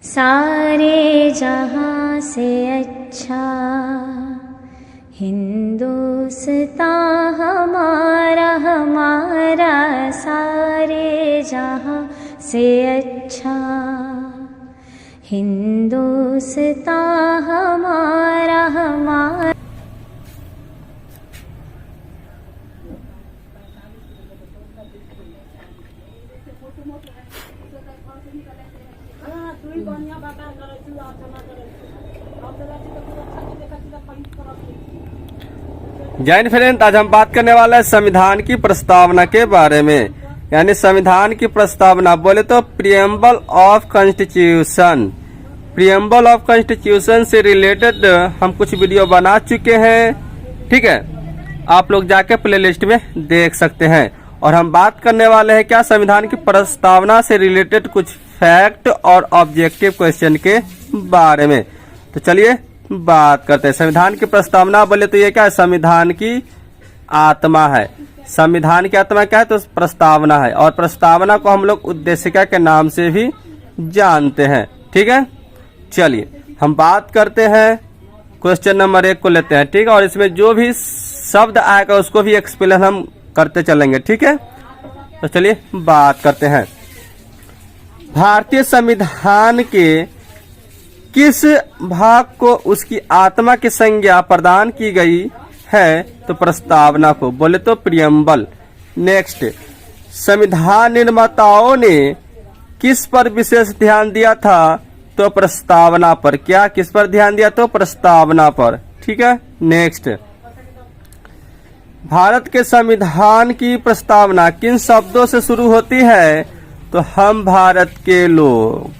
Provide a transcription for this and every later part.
सारे जहां से अच्छा हिंदुस्तान हमारा हमारा, सारे जहां से अच्छा हिंदुस्तान हमारा हमारा। जय हिंद फ्रेंड, आज हम बात करने वाले हैं संविधान की प्रस्तावना के बारे में। यानी संविधान की प्रस्तावना बोले तो preamble of constitution. Preamble of constitution से रिलेटेड हम कुछ वीडियो बना चुके हैं, ठीक है। आप लोग जाके प्लेलिस्ट में देख सकते हैं। और हम बात करने वाले हैं क्या, संविधान की प्रस्तावना से रिलेटेड कुछ फैक्ट और ऑब्जेक्टिव क्वेश्चन के बारे में। तो चलिए बात करते हैं। संविधान की प्रस्तावना बोले तो ये क्या है, संविधान की आत्मा है। संविधान की आत्मा क्या है, तो प्रस्तावना है। और प्रस्तावना को हम लोग उद्देशिका के नाम से भी जानते हैं, ठीक है। चलिए हम बात करते हैं, क्वेश्चन नंबर 1 को लेते हैं, ठीक है। और इसमें जो भी शब्द आएगा उसको भी एक्सप्लेन हम करते चलेंगे, ठीक है। तो चलिए बात करते हैं। भारतीय संविधान के किस भाग को उसकी आत्मा की संज्ञा प्रदान की गई है, तो प्रस्तावना को बोले तो प्रीएम्बल। नेक्स्ट, संविधान निर्माताओं ने किस पर विशेष ध्यान दिया था, तो प्रस्तावना पर। क्या, किस पर ध्यान दिया, तो प्रस्तावना पर, ठीक है। नेक्स्ट, भारत के संविधान की प्रस्तावना किन शब्दों से शुरू होती है, तो हम भारत के लोग,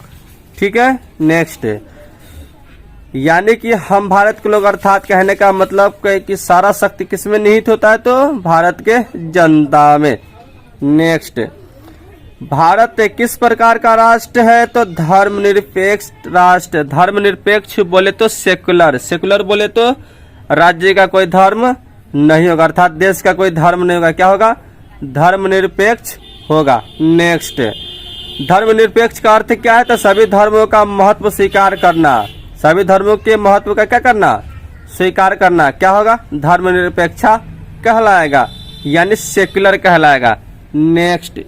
ठीक है। नेक्स्ट, यानी कि हम भारत के लोग अर्थात कहने का मतलब कि सारा शक्ति किसमें निहित होता है, तो भारत के जनता में। नेक्स्ट, भारत किस प्रकार का राष्ट्र है, तो धर्मनिरपेक्ष राष्ट्र। धर्मनिरपेक्ष बोले तो सेकुलर। सेकुलर बोले तो राज्य का कोई धर्म नहीं होगा, अर्थात देश का कोई धर्म नहीं होगा। क्या होगा, धर्मनिरपेक्ष होगा। नेक्स्ट, धर्मनिरपेक्ष का अर्थ क्या है, तो सभी धर्मों का महत्व स्वीकार करना। सभी धर्मों के महत्व का क्या करना, स्वीकार करना। क्या होगा, धर्मनिरपेक्षा कहलाएगा, यानी सेक्युलर कहलाएगा। नेक्स्ट,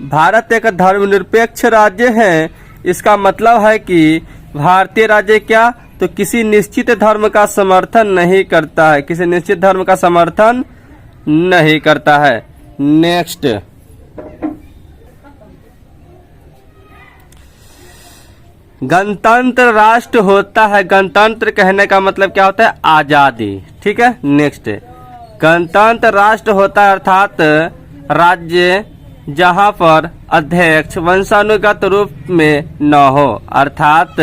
भारत एक धर्मनिरपेक्ष राज्य है। इसका मतलब है कि भारतीय राज्य क्या, तो किसी निश्चित धर्म का समर्थन नहीं करता है। किसी निश्चित धर्म का समर्थन नहीं करता है। नेक्स्ट, गणतंत्र राष्ट्र होता है। गणतंत्र कहने का मतलब क्या होता है, आजादी, ठीक है। नेक्स्ट, गणतंत्र राष्ट्र होता है अर्थात राज्य जहां पर अध्यक्ष वंशानुगत रूप में न हो, अर्थात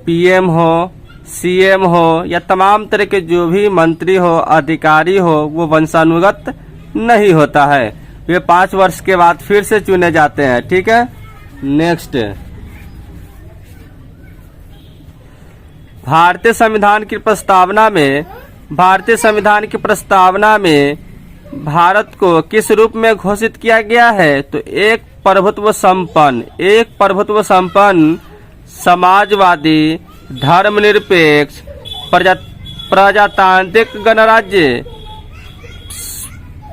पीएम हो, सीएम हो या तमाम तरह के जो भी मंत्री हो, अधिकारी हो, वो वंशानुगत नहीं होता है। वे 5 वर्ष के बाद फिर से चुने जाते हैं, ठीक है। नेक्स्ट, भारतीय संविधान की प्रस्तावना में भारत को किस रूप में घोषित किया गया है, तो एक प्रभुत्व संपन्न समाजवादी धर्मनिरपेक्ष प्रजातांत्रिक गणराज्य।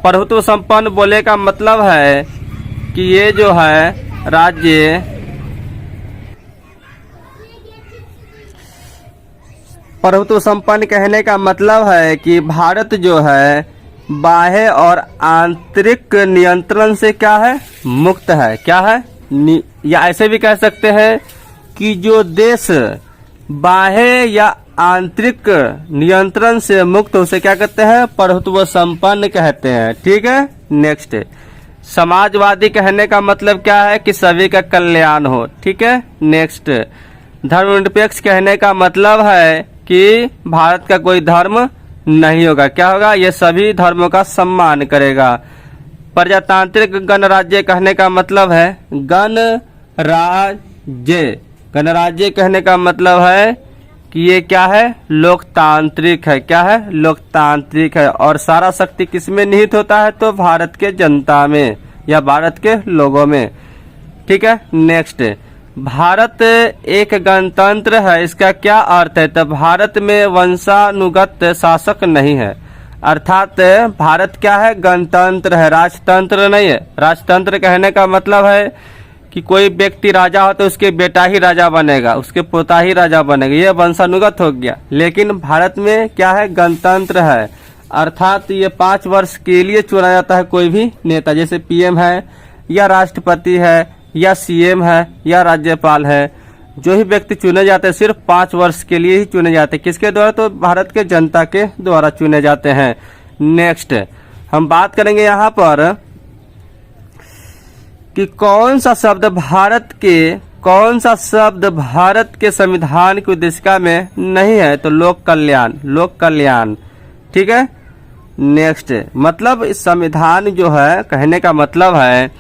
प्रभुत्व संपन्न बोले का मतलब है कि ये जो है राज्य प्रभुत्व संपन्न कहने का मतलब है कि भारत जो है बाह्य और आंतरिक नियंत्रण से क्या है, मुक्त है। क्या है, या ऐसे भी कह सकते हैं कि जो देश बाह्य या आंतरिक नियंत्रण से मुक्त उसे क्या कहते हैं, प्रभुत्व संपन्न कहते हैं, ठीक है। नेक्स्ट, समाजवादी कहने का मतलब क्या है, कि सभी का कल्याण हो, ठीक है। नेक्स्ट, धर्मनिरपेक्ष कहने का मतलब है कि भारत का कोई धर्म नहीं होगा। क्या होगा, ये सभी धर्मों का सम्मान करेगा। प्रजातांत्रिक गणराज्य कहने का मतलब है गणराज्य। गणराज्य कहने का मतलब है कि ये क्या है, लोकतांत्रिक है। क्या है, लोकतांत्रिक है। और सारा शक्ति किसमें निहित होता है, तो भारत के जनता में या भारत के लोगों में। ठीक है। नेक्स्ट, भारत एक गणतंत्र है, इसका क्या अर्थ है? तो भारत में वंशानुगत शासक नहीं है, अर्थात भारत क्या है? गणतंत्र है, राजतंत्र नहीं है। राजतंत्र कहने का मतलब है कि कोई व्यक्ति राजा हो तो उसके बेटा ही राजा बनेगा, उसके पोता ही राजा बनेगा, ये वंशानुगत हो गया। लेकिन भारत में क्या है? गणतंत्र है, अर्थात ये 5 वर्ष के लिए चुना जाता है कोई भी नेता, जैसे पीएम है या राष्ट्रपति है या सीएम है या राज्यपाल है। जो ही व्यक्ति चुने जाते हैं सिर्फ 5 वर्ष के लिए ही चुने जाते हैं। किसके द्वारा? तो भारत के जनता के द्वारा चुने जाते हैं। नेक्स्ट, हम बात करेंगे यहाँ पर कि कौन सा शब्द भारत के संविधान की उद्देशिका में नहीं है? तो लोक कल्याण, ठीक है। नेक्स्ट, मतलब इस संविधान जो है, कहने का मतलब है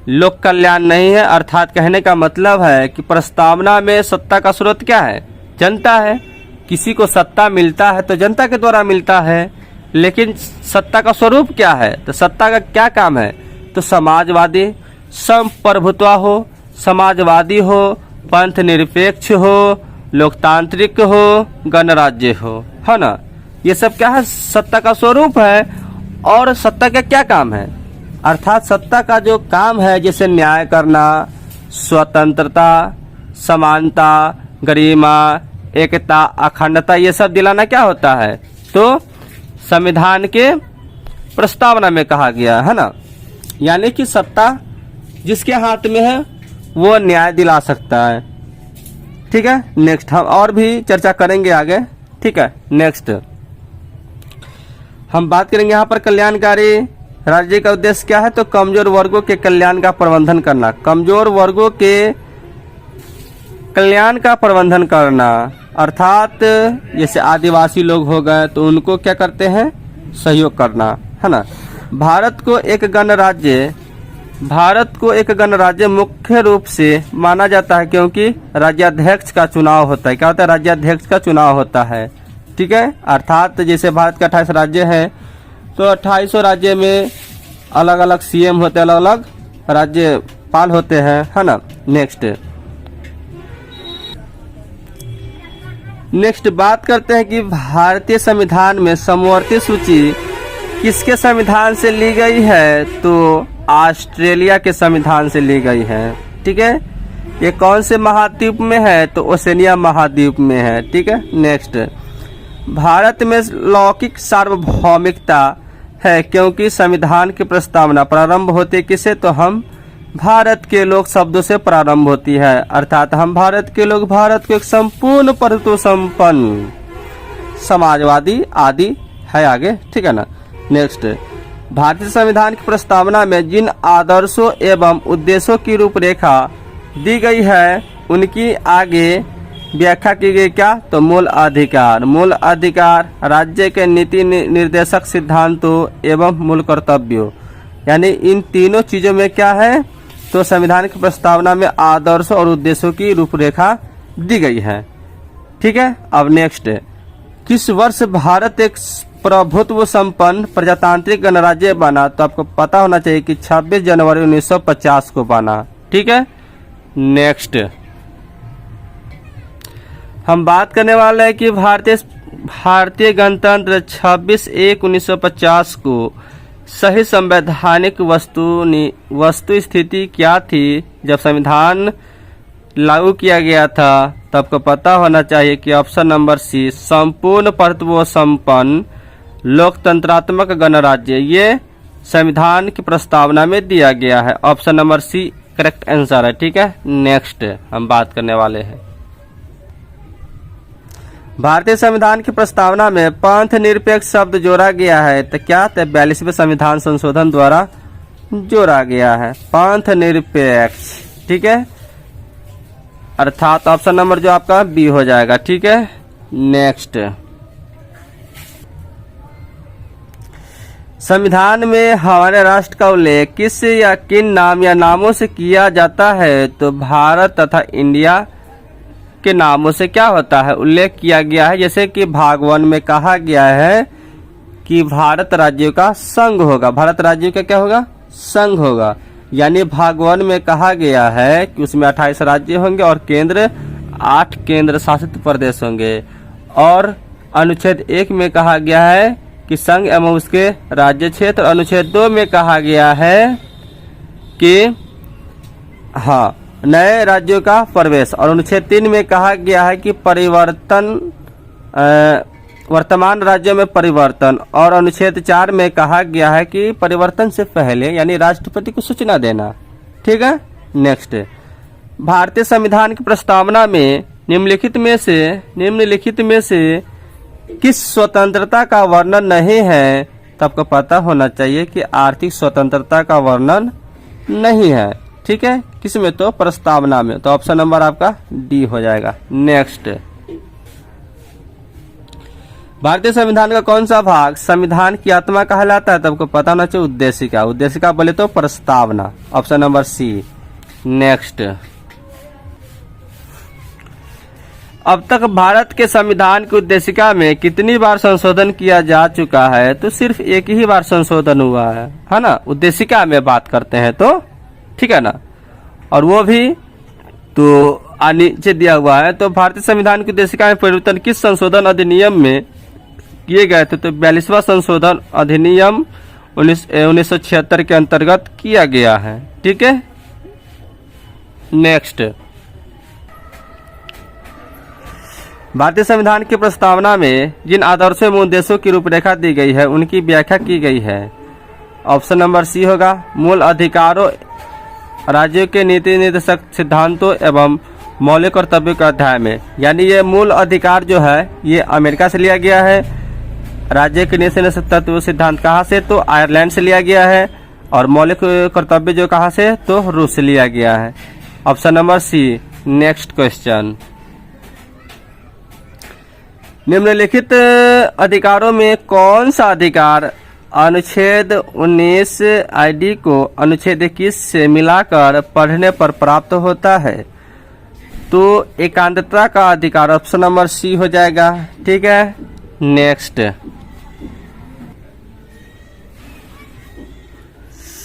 लोक कल्याण नहीं है, अर्थात कहने का मतलब है कि प्रस्तावना में सत्ता का स्रोत क्या है? जनता है। किसी को सत्ता मिलता है तो जनता के द्वारा मिलता है, लेकिन सत्ता का स्वरूप क्या है? तो सत्ता का क्या काम है? तो समाजवादी, संप्रभुत्व हो, समाजवादी हो, पंथ निरपेक्ष हो, लोकतांत्रिक हो, गणराज्य हो, है ना। ये सब क्या है? सत्ता का स्वरूप है। और सत्ता का क्या काम है? अर्थात सत्ता का जो काम है, जैसे न्याय करना, स्वतंत्रता, समानता, गरिमा, एकता, अखंडता, ये सब दिलाना क्या होता है? तो संविधान के प्रस्तावना में कहा गया है ना। यानी कि सत्ता जिसके हाथ में है वो न्याय दिला सकता है, ठीक है। नेक्स्ट, हम और भी चर्चा करेंगे आगे, ठीक है। नेक्स्ट, हम बात करेंगे यहाँ पर कल्याणकारी राज्य का उद्देश्य क्या है? तो कमजोर वर्गों के कल्याण का प्रबंधन करना, कमजोर वर्गों के कल्याण का प्रबंधन करना, अर्थात जैसे आदिवासी लोग हो गए तो उनको क्या करते हैं? सहयोग करना, है ना। भारत को एक गणराज्य मुख्य रूप से माना जाता है, क्योंकि राज्याध्यक्ष का चुनाव होता है। क्या होता है? राज्याध्यक्ष का चुनाव होता है, ठीक है। अर्थात जैसे भारत के 28 राज्य हैं, तो 28 राज्य में अलग अलग सीएम होते हैं, अलग अलग राज्यपाल होते हैं, है ना। नेक्स्ट बात करते हैं कि भारतीय संविधान में समवर्ती सूची किसके संविधान से ली गई है? तो ऑस्ट्रेलिया के संविधान से ली गई है, ठीक है। ये कौन से महाद्वीप में है? तो ओसेनिया महाद्वीप में है, ठीक है। नेक्स्ट, भारत में लौकिक सार्वभौमिकता है, क्योंकि संविधान की प्रस्तावना प्रारंभ होती है किसे? तो हम भारत के लोग शब्दों से प्रारंभ होती है, अर्थात हम भारत के लोग भारत को एक संपूर्ण परंतु संपन्न समाजवादी आदि है आगे, ठीक है ना। नेक्स्ट, भारतीय संविधान की प्रस्तावना में जिन आदर्शों एवं उद्देश्यों की रूपरेखा दी गई है उनकी आगे व्याख्या की गई क्या? तो मूल अधिकार, राज्य के नीति निर्देशक सिद्धांतों एवं मूल कर्तव्यों, यानी इन तीनों चीजों में क्या है? तो संविधान की प्रस्तावना में आदर्शों और उद्देश्यों की रूपरेखा दी गई है, ठीक है। अब नेक्स्ट, किस वर्ष भारत एक प्रभुत्व संपन्न प्रजातांत्रिक गणराज्य बना? तो आपको पता होना चाहिए कि 26 जनवरी 1950 को बना, ठीक है। नेक्स्ट, हम बात करने वाले हैं कि भारतीय गणतंत्र 26/1/1950 को सही संवैधानिक वस्तु स्थिति क्या थी जब संविधान लागू किया गया था? तो आपको पता होना चाहिए कि ऑप्शन नंबर सी, संपूर्ण प्रभुत्व संपन्न लोकतंत्रात्मक गणराज्य, ये संविधान की प्रस्तावना में दिया गया है। Option number C correct answer है, ठीक है। नेक्स्ट हम बात करने वाले हैं, भारतीय संविधान की प्रस्तावना में पंथ निरपेक्ष शब्द जोड़ा गया है, तो क्या? तो 42वें संविधान संशोधन द्वारा जोड़ा गया है पंथ निरपेक्ष, ठीक है। अर्थात ऑप्शन नंबर जो आपका बी हो जाएगा, ठीक है। नेक्स्ट, संविधान में हमारे राष्ट्र का उल्लेख किस या किन नाम या नामों से किया जाता है? तो भारत तथा इंडिया के नामों से क्या होता है? उल्लेख किया गया है। जैसे कि भाग 1 में कहा गया है कि भारत राज्यों का संघ होगा, भारत राज्यों का क्या होगा? संघ होगा। यानी भाग 1 में कहा गया है कि उसमें 28 राज्य होंगे और केंद्र 8 केंद्र शासित प्रदेश होंगे। और अनुच्छेद 1 में कहा गया है कि संघ एवं उसके राज्य क्षेत्र। अनुच्छेद 2 में कहा गया है कि नए राज्यों का प्रवेश। और अनुच्छेद 3 में कहा गया है कि वर्तमान राज्यों में परिवर्तन। और अनुच्छेद 4 में कहा गया है कि परिवर्तन से पहले यानी राष्ट्रपति को सूचना देना। ठीक है, नेक्स्ट, भारतीय संविधान की प्रस्तावना में निम्नलिखित में से किस स्वतंत्रता का वर्णन नहीं है? तो आपको पता होना चाहिए कि आर्थिक स्वतंत्रता का वर्णन नहीं है। ठीक है, किसमें? तो प्रस्तावना में। तो ऑप्शन नंबर आपका डी हो जाएगा। नेक्स्ट, भारतीय संविधान का कौन सा भाग संविधान की आत्मा कहलाता है? तो आपको पता होना चाहिए उद्देशिका। उद्देशिका बोले तो प्रस्तावना, ऑप्शन नंबर सी। नेक्स्ट, अब तक भारत के संविधान की उद्देशिका में कितनी बार संशोधन किया जा चुका है? तो सिर्फ एक ही बार संशोधन हुआ है ना? उद्देशिका में बात करते हैं तो, ठीक है ना, और वो भी तो नीचे दिया हुआ है। तो भारतीय संविधान की उद्देशिका में परिवर्तन किस संशोधन अधिनियम में किए गए थे? तो 42वां संशोधन अधिनियम 1976 के अंतर्गत किया गया है। ठीक है, नेक्स्ट, भारतीय संविधान की प्रस्तावना में जिन आदर्शों एवं उद्देश्यों की रूपरेखा दी गई है उनकी व्याख्या की गई है। ऑप्शन नंबर सी होगा। मूल अधिकारों, राज्यों के नीति निर्देशक सिद्धांतों एवं मौलिक कर्तव्यों के अध्याय में, यानी ये मूल अधिकार जो है ये अमेरिका से लिया गया है। राज्य के नीति निर्देशक तत्व सिद्धांत कहाँ से? तो आयरलैंड से लिया गया है। और मौलिक कर्तव्य जो कहाँ से? तो रूस से लिया गया है। Option number C. Next question, निम्नलिखित अधिकारों में कौन सा अधिकार अनुच्छेद 19 आईडी को अनुच्छेद 21 से मिलाकर पढ़ने पर प्राप्त होता है? तो एकांतता का अधिकार, ऑप्शन नंबर सी हो जाएगा। ठीक है, नेक्स्ट,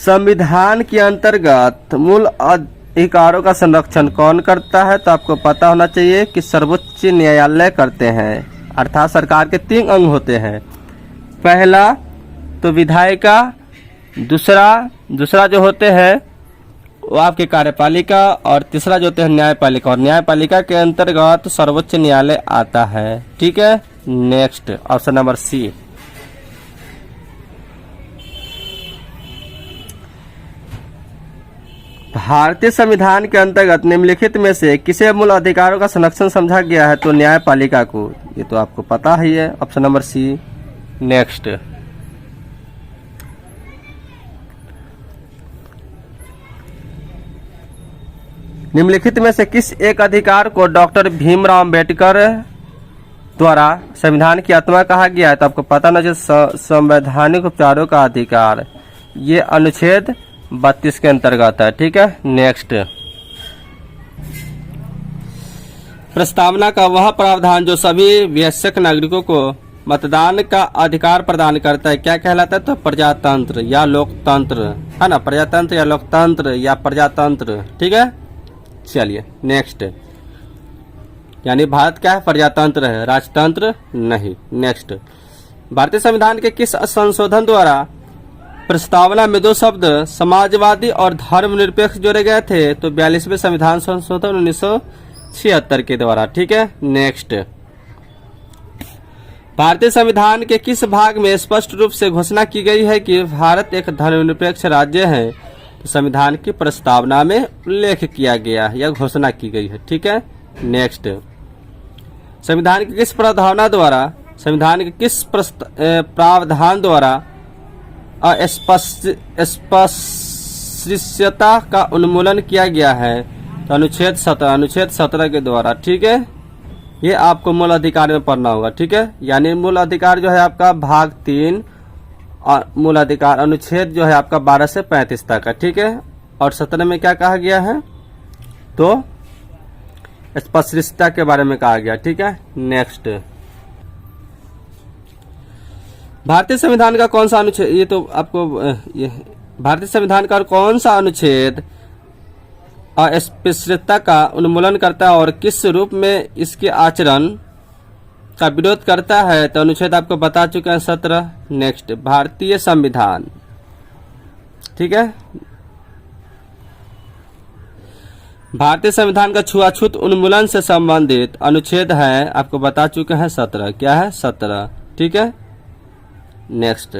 संविधान के अंतर्गत मूल अधिकारों का संरक्षण कौन करता है? तो आपको पता होना चाहिए कि सर्वोच्च न्यायालय करते हैं। अर्थात सरकार के 3 अंग होते हैं। पहला तो विधायिका, दूसरा जो होते हैं वो आपके कार्यपालिका, और तीसरा जो होते हैं न्यायपालिका। और न्यायपालिका के अंतर्गत सर्वोच्च न्यायालय आता है। ठीक है, नेक्स्ट, ऑप्शन नंबर सी। भारतीय संविधान के अंतर्गत निम्नलिखित में से किसे मूल अधिकारों का संरक्षण समझा गया है? तो न्यायपालिका को। ये तो आपको पता ही है, ऑप्शन नंबर सी। नेक्स्ट, निम्नलिखित में से किस एक अधिकार को डॉक्टर भीमराव अंबेडकर द्वारा संविधान की आत्मा कहा गया है? तो आपको पता ना चाहिए संवैधानिक उपचारों का अधिकार, ये अनुच्छेद 32 के अंतर्गत है। ठीक है, नेक्स्ट, प्रस्तावना का वह प्रावधान जो सभी वयस्क नागरिकों को मतदान का अधिकार प्रदान करता है क्या कहलाता है? तो प्रजातंत्र या लोकतंत्र, है ना? प्रजातंत्र या लोकतंत्र या प्रजातंत्र। ठीक है, चलिए नेक्स्ट, यानी भारत क्या है? प्रजातंत्र है, राजतंत्र नहीं। नेक्स्ट, भारतीय संविधान के किस संशोधन द्वारा प्रस्तावना में 2 शब्द समाजवादी और धर्मनिरपेक्ष जोड़े गए थे? तो 42वें संविधान संशोधन 1976 के द्वारा। ठीक है, नेक्स्ट, भारतीय संविधान के किस भाग में स्पष्ट रूप से घोषणा की गई है कि भारत एक धर्मनिरपेक्ष राज्य है? तो संविधान की प्रस्तावना में उल्लेख किया गया है या घोषणा की गई है। ठीक है, नेक्स्ट, संविधान के किस प्रावधान द्वारा अस्पृश्यता का उन्मूलन किया गया है? तो अनुच्छेद 17 के द्वारा। ठीक है, ये आपको मूल अधिकार में पढ़ना होगा। ठीक है, यानी मूल अधिकार जो है आपका भाग 3 और मूल अधिकार अनुच्छेद जो है आपका 12 से 35 तक है। ठीक है, और 17 में क्या कहा गया है? तो अस्पृश्यता के बारे में कहा गया। ठीक है, नेक्स्ट, भारतीय संविधान का कौन सा अनुच्छेद? ये तो आपको भारतीय संविधान का कौन सा अनुच्छेद अस्पृश्यता का उन्मूलन करता है और किस रूप में इसके आचरण का विरोध करता है? तो अनुच्छेद आपको बता चुके हैं 17। नेक्स्ट, भारतीय संविधान, ठीक है। भारतीय संविधान का छुआछूत उन्मूलन से संबंधित अनुच्छेद है, आपको बता चुके हैं 17। क्या है? 17, ठीक है। नेक्स्ट,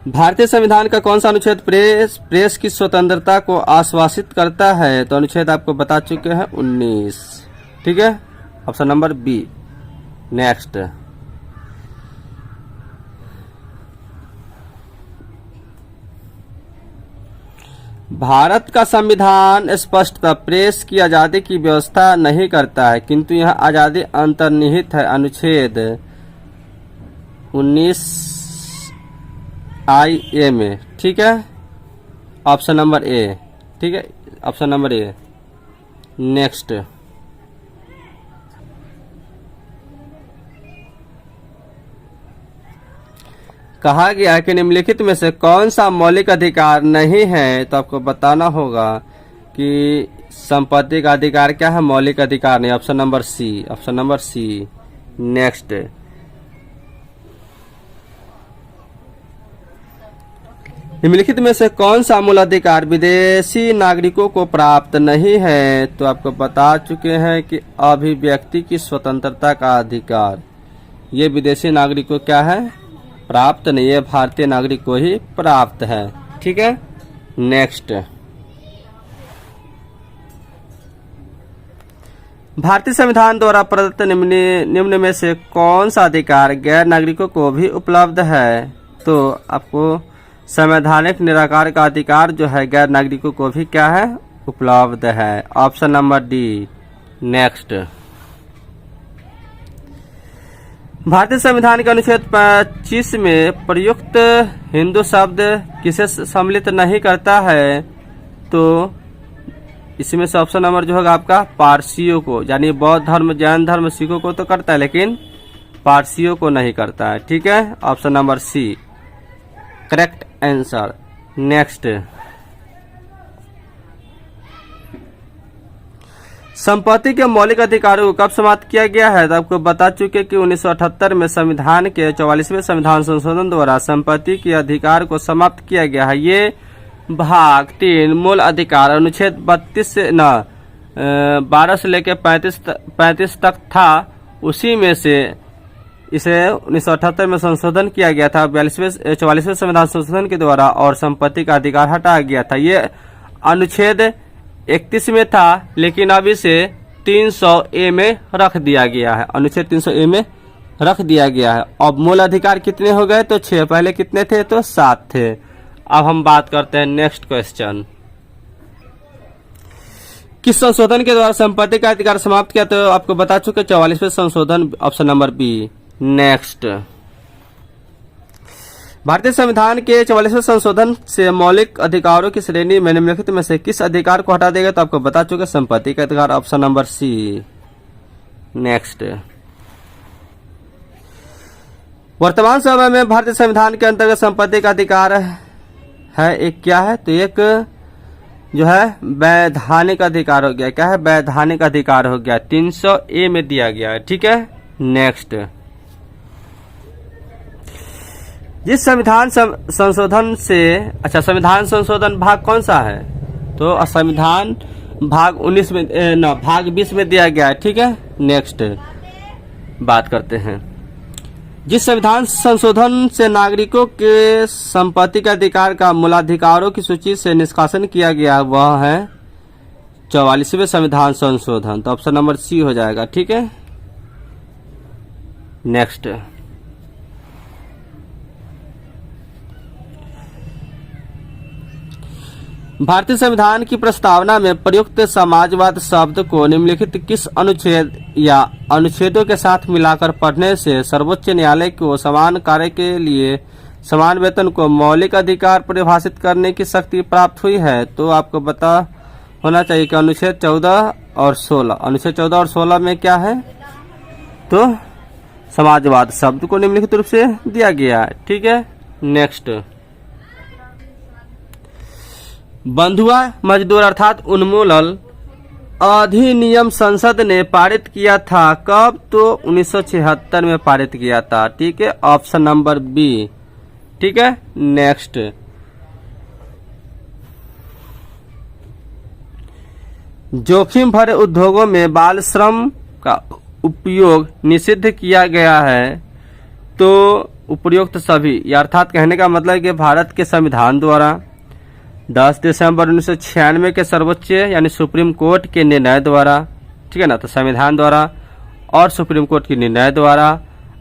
भारतीय संविधान का कौन सा अनुच्छेद प्रेस की स्वतंत्रता को आश्वासित करता है? तो अनुच्छेद आपको बता चुके हैं 19, ठीक है। Option number B. नेक्स्ट, भारत का संविधान स्पष्टतः प्रेस की आजादी की व्यवस्था नहीं करता है, किंतु यह आजादी अंतर्निहित है अनुच्छेद 19 IA में, ठीक है। ऑप्शन नंबर ए, ठीक है। Option number A. नेक्स्ट, कहा गया है कि निम्नलिखित में से कौन सा मौलिक अधिकार नहीं है? तो आपको बताना होगा कि संपत्ति का अधिकार क्या है, मौलिक अधिकार नहीं। Option number C. Option number C. Next, निम्नलिखित में से कौन सा मूल अधिकार विदेशी नागरिकों को प्राप्त नहीं है? तो आपको बता चुके हैं कि अभिव्यक्ति की स्वतंत्रता का अधिकार, ये विदेशी नागरिकों को क्या है? प्राप्त नहीं है, भारतीय नागरिक को ही प्राप्त है, ठीक है। नेक्स्ट, भारतीय संविधान द्वारा प्रदत्त निम्न में से कौन सा अधिकार गैर नागरिकों को भी उपलब्ध है? तो आपको संवैधानिक निराकार का अधिकार जो है गैर नागरिकों को भी क्या है? उपलब्ध है। Option number D. नेक्स्ट, भारतीय संविधान के अनुच्छेद 25 में प्रयुक्त हिंदू शब्द किसे सम्मिलित नहीं करता है? तो इसमें से ऑप्शन नंबर जो होगा आपका पारसियों को, यानी बौद्ध धर्म, जैन धर्म, सिखों को तो करता है लेकिन पारसियों को नहीं करता है, ठीक है। Option number C correct answer. Next, संपत्ति के मौलिक अधिकारों को कब समाप्त किया गया है? तो आपको बता चुके कि 1978 में संविधान के 44वें संविधान संशोधन द्वारा संपत्ति के अधिकार को समाप्त किया गया है। ये भाग 3 मूल अधिकार अनुच्छेद 32 से 12 से लेकर 35 तक था, उसी में से इसे 1978 में संशोधन किया गया था 44वें संविधान संशोधन के द्वारा, और संपत्ति का अधिकार हटाया गया था। ये अनुच्छेद 31 में था लेकिन अब इसे 300A में रख दिया गया है, अनुच्छेद 300A में रख दिया गया है। अब मूल अधिकार कितने हो गए? तो 6, पहले कितने थे? तो 7 थे। अब हम बात करते हैं नेक्स्ट क्वेश्चन, किस संशोधन के द्वारा संपत्ति का अधिकार समाप्त किया? तो आपको बता चुके 44वें संशोधन। Option number B. नेक्स्ट, भारतीय संविधान के 44वें संशोधन से मौलिक अधिकारों की श्रेणी में निम्नलिखित में से किस अधिकार को हटा देगा? तो आपको बता चुके संपत्ति का अधिकार। Option number C. नेक्स्ट, वर्तमान समय में भारतीय संविधान के अंतर्गत संपत्ति का अधिकार है एक क्या है? तो एक जो है वैधानिक अधिकार हो गया। क्या है? वैधानिक अधिकार हो गया, 300A में दिया गया है, ठीक है। नेक्स्ट, जिस संविधान संशोधन से, अच्छा संविधान संशोधन भाग कौन सा है? तो संविधान भाग 19 में भाग 20 में दिया गया है, ठीक है। नेक्स्ट बात करते हैं, जिस संविधान संशोधन से नागरिकों के संपत्ति के अधिकार का मूलाधिकारों की सूची से निष्कासन किया गया वह है 44वें संविधान संशोधन। तो ऑप्शन नंबर सी हो जाएगा, ठीक है। नेक्स्ट, भारतीय संविधान की प्रस्तावना में प्रयुक्त समाजवाद शब्द को निम्नलिखित किस अनुच्छेद या अनुच्छेदों के साथ मिलाकर पढ़ने से सर्वोच्च न्यायालय को समान कार्य के लिए समान वेतन को मौलिक अधिकार परिभाषित करने की शक्ति प्राप्त हुई है? तो आपको पता होना चाहिए कि अनुच्छेद 14 और 16, अनुच्छेद 14 और 16 में क्या है? तो समाजवाद शब्द को निम्नलिखित रूप से दिया गया है। ठीक है, नेक्स्ट, बंधुआ मजदूर अर्थात उन्मूलन अधिनियम संसद ने पारित किया था कब? तो 1976 में पारित किया था। ठीक है, ऑप्शन नंबर बी। ठीक है, नेक्स्ट, जोखिम भरे उद्योगों में बाल श्रम का उपयोग निषिद्ध किया गया है। तो उपयुक्त सभी, अर्थात कहने का मतलब है कि भारत के संविधान द्वारा 10 दिसंबर 1996 के सर्वोच्च यानी सुप्रीम कोर्ट के निर्णय द्वारा, ठीक है ना, तो संविधान द्वारा और सुप्रीम कोर्ट के निर्णय द्वारा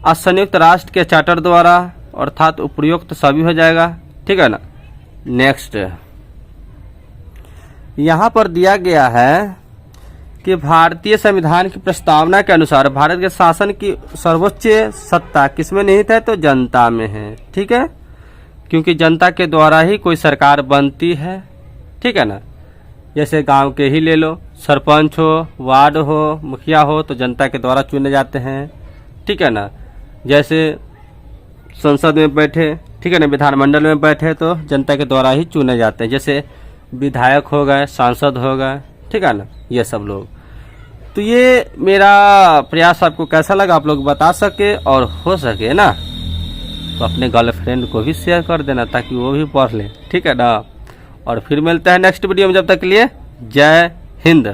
और संयुक्त राष्ट्र के चार्टर द्वारा, अर्थात उपयुक्त सभी हो जाएगा। ठीक है ना, नेक्स्ट, यहाँ पर दिया गया है कि भारतीय संविधान की प्रस्तावना के अनुसार भारत के शासन की सर्वोच्च सत्ता किसमें निहित है? तो जनता में है। ठीक है, क्योंकि जनता के द्वारा ही कोई सरकार बनती है। ठीक है ना, जैसे गांव के ही ले लो, सरपंच हो, वार्ड हो, मुखिया हो, तो जनता के द्वारा चुने जाते हैं। ठीक है ना, जैसे संसद में बैठे, ठीक है ना, विधानमंडल में बैठे तो जनता के द्वारा ही चुने जाते हैं। जैसे विधायक हो गए, सांसद हो गए, ठीक है ना, ये सब लोग। तो ये मेरा प्रयास आपको कैसा लगा आप लोग बता सके, और हो सके ना तो अपने गर्लफ्रेंड को भी शेयर कर देना ताकि वो भी पढ़ ले। ठीक है ना, और फिर मिलते हैं नेक्स्ट वीडियो में। जब तक के लिए जय हिंद।